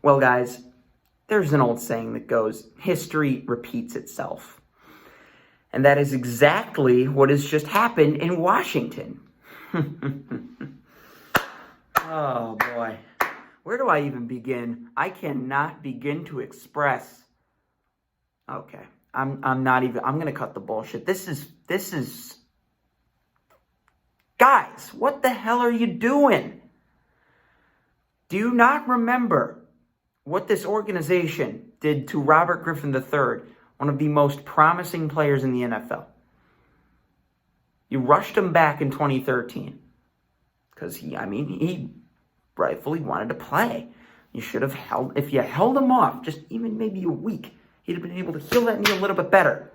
Well, guys, there's an old saying that goes, history repeats itself. And that is exactly what has just happened in Washington. Oh, boy. Where do I even begin? I cannot begin to express. Okay. I'm going to cut the bullshit. This is, guys, what the hell are you doing? Do you not remember what this organization did to Robert Griffin III, one of the most promising players in the NFL? You rushed him back in 2013 because he rightfully wanted to play. You should have if you held him off just even maybe a week, he'd have been able to heal that knee a little bit better.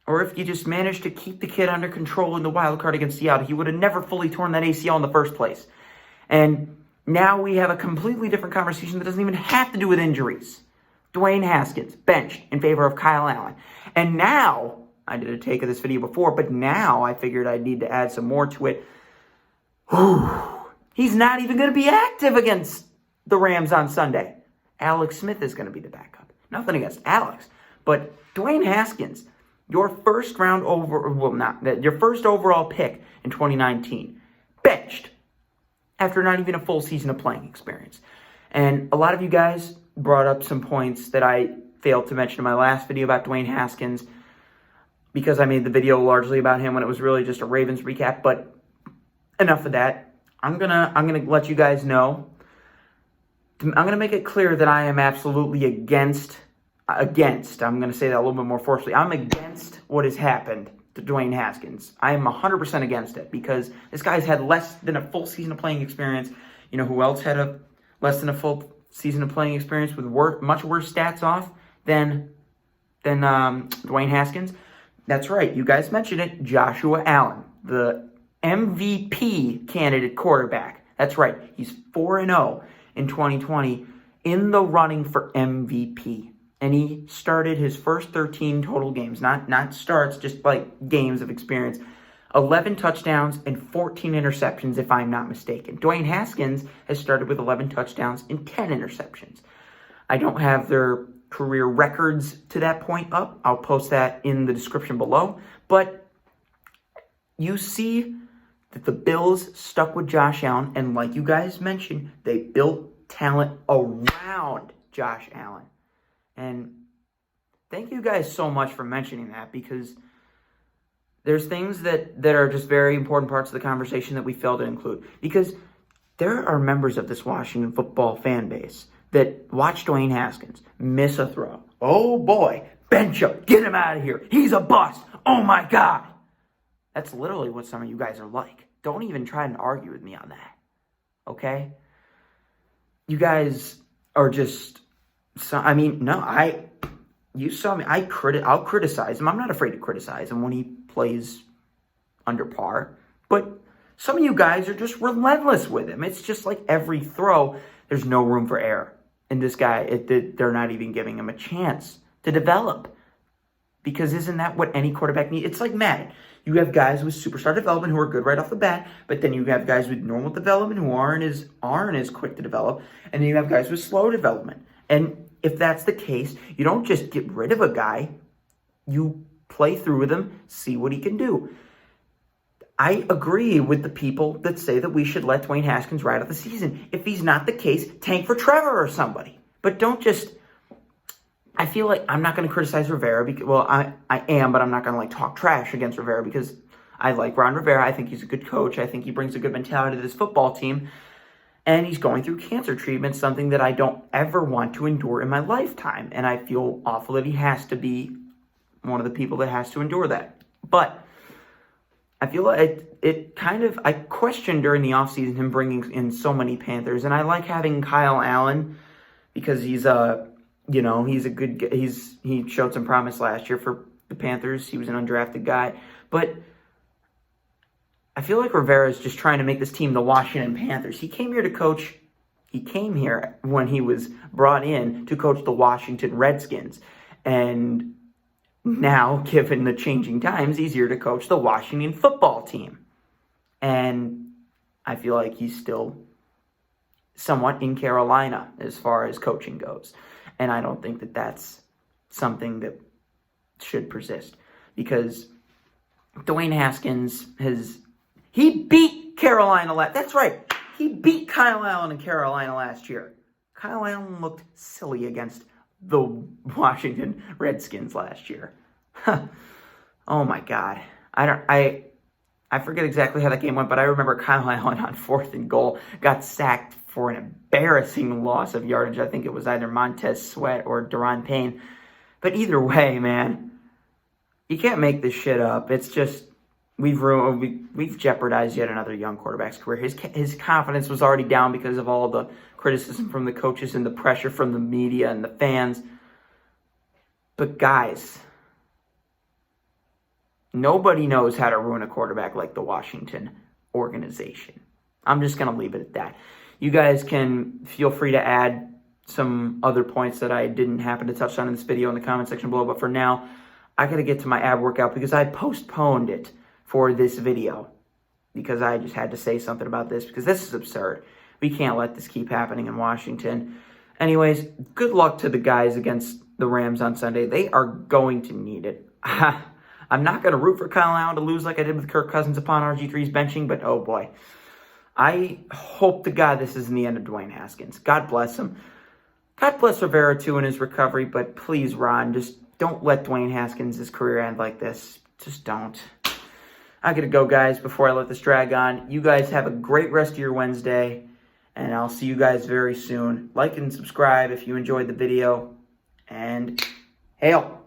Or if you just managed to keep the kid under control in the wild card against Seattle, he would have never fully torn that ACL in the first place. And now we have a completely different conversation that doesn't even have to do with injuries. DWAYNE Haskins, benched in favor of Kyle Allen. And now, I did a take of this video before, but now I figured I'd need to add some more to it. He's not even going to be active against the Rams on Sunday. Alex Smith is going to be the backup. Nothing against Alex, but DWAYNE Haskins, your first overall pick in 2019, benched after not even a full season of playing experience. And a lot of you guys brought up some points that I failed to mention in my last video about DWAYNE Haskins because I made the video largely about him when it was really just a Ravens recap, but enough of that. I'm gonna let you guys know. I'm gonna make it clear that I am absolutely against, I'm gonna say that a little bit more forcefully. I'm against what has happened to DWAYNE Haskins. I am 100% against it because this guy's had less than a full season of playing experience. You know who else had less than a full season of playing experience with much worse stats off than DWAYNE Haskins? That's right. You guys mentioned it. Joshua Allen, the MVP candidate quarterback. That's right. He's 4-0 in 2020 in the running for MVP. And he started his first 13 total games, not starts, just like games of experience. 11 touchdowns and 14 interceptions, if I'm not mistaken. DWAYNE Haskins has started with 11 touchdowns and 10 interceptions. I don't have their career records to that point up. I'll post that in the description below. But you see that the Bills stuck with Josh Allen, and like you guys mentioned, they built talent around Josh Allen. And thank you guys so much for mentioning that, because there's things that are just very important parts of the conversation that we fail to include. Because there are members of this Washington football fan base that watch DWAYNE Haskins miss a throw. Oh boy, bench him, get him out of here. He's a bust. Oh my God. That's literally what some of you guys are like. Don't even try and argue with me on that. Okay? You guys are just... you saw me. I'll criticize him. I'm not afraid to criticize him when he plays under par. But some of you guys are just relentless with him. It's just like every throw, there's no room for error. And this guy, they're not even giving him a chance to develop. Because isn't that what any quarterback needs? It's like Madden. You have guys with superstar development who are good right off the bat, but then you have guys with normal development who aren't as quick to develop, and then you have guys with slow development. And if that's the case, you don't just get rid of a guy. You play through with him, see what he can do. I agree with the people that say that we should let DWAYNE Haskins ride out the season. If he's not the case, tank for Trevor or somebody. But don't just... I feel like I'm not going to criticize Rivera. Because, well, I am, but I'm not going to talk trash against Rivera because I like Ron Rivera. I think he's a good coach. I think he brings a good mentality to this football team. And he's going through cancer treatment, something that I don't ever want to endure in my lifetime. And I feel awful that he has to be one of the people that has to endure that. But I feel like I questioned during the offseason him bringing in so many Panthers. And I like having Kyle Allen because he's a good, he showed some promise last year for the Panthers. He was an undrafted guy. But I feel like Rivera is just trying to make this team the Washington Panthers. He came here to coach. He came here when he was brought in to coach the Washington Redskins. And now, given the changing times, he's here to coach the Washington football team. And I feel like he's still somewhat in Carolina as far as coaching goes. And I don't think that that's something that should persist, because Dwayne Haskins he beat Carolina that's right. He beat Kyle Allen in Carolina last year. Kyle Allen looked silly against the Washington Redskins last year. Oh my God. I forget exactly how that game went, but I remember Kyle Allen on 4th and goal got sacked for an embarrassing loss of yardage. I think it was either Montez Sweat or Daron Payne. But either way, man, you can't make this shit up. It's just we've jeopardized yet another young quarterback's career. His confidence was already down because of all the criticism from the coaches and the pressure from the media and the fans. But guys, nobody knows how to ruin a quarterback like the Washington organization. I'm just going to leave it at that. You guys can feel free to add some other points that I didn't happen to touch on in this video in the comment section below. But for now, I got to get to my ab workout because I postponed it for this video because I just had to say something about this because this is absurd. We can't let this keep happening in Washington. Anyways, good luck to the guys against the Rams on Sunday. They are going to need it. I'm not going to root for Kyle Allen to lose like I did with Kirk Cousins upon RG3's benching, but oh boy. I hope to God this isn't the end of Dwayne Haskins. God bless him. God bless Rivera too in his recovery, but please, Ron, just don't let Dwayne Haskins' career end like this. Just don't. I gotta go, guys, before I let this drag on. You guys have a great rest of your Wednesday, and I'll see you guys very soon. Like and subscribe if you enjoyed the video, and hail.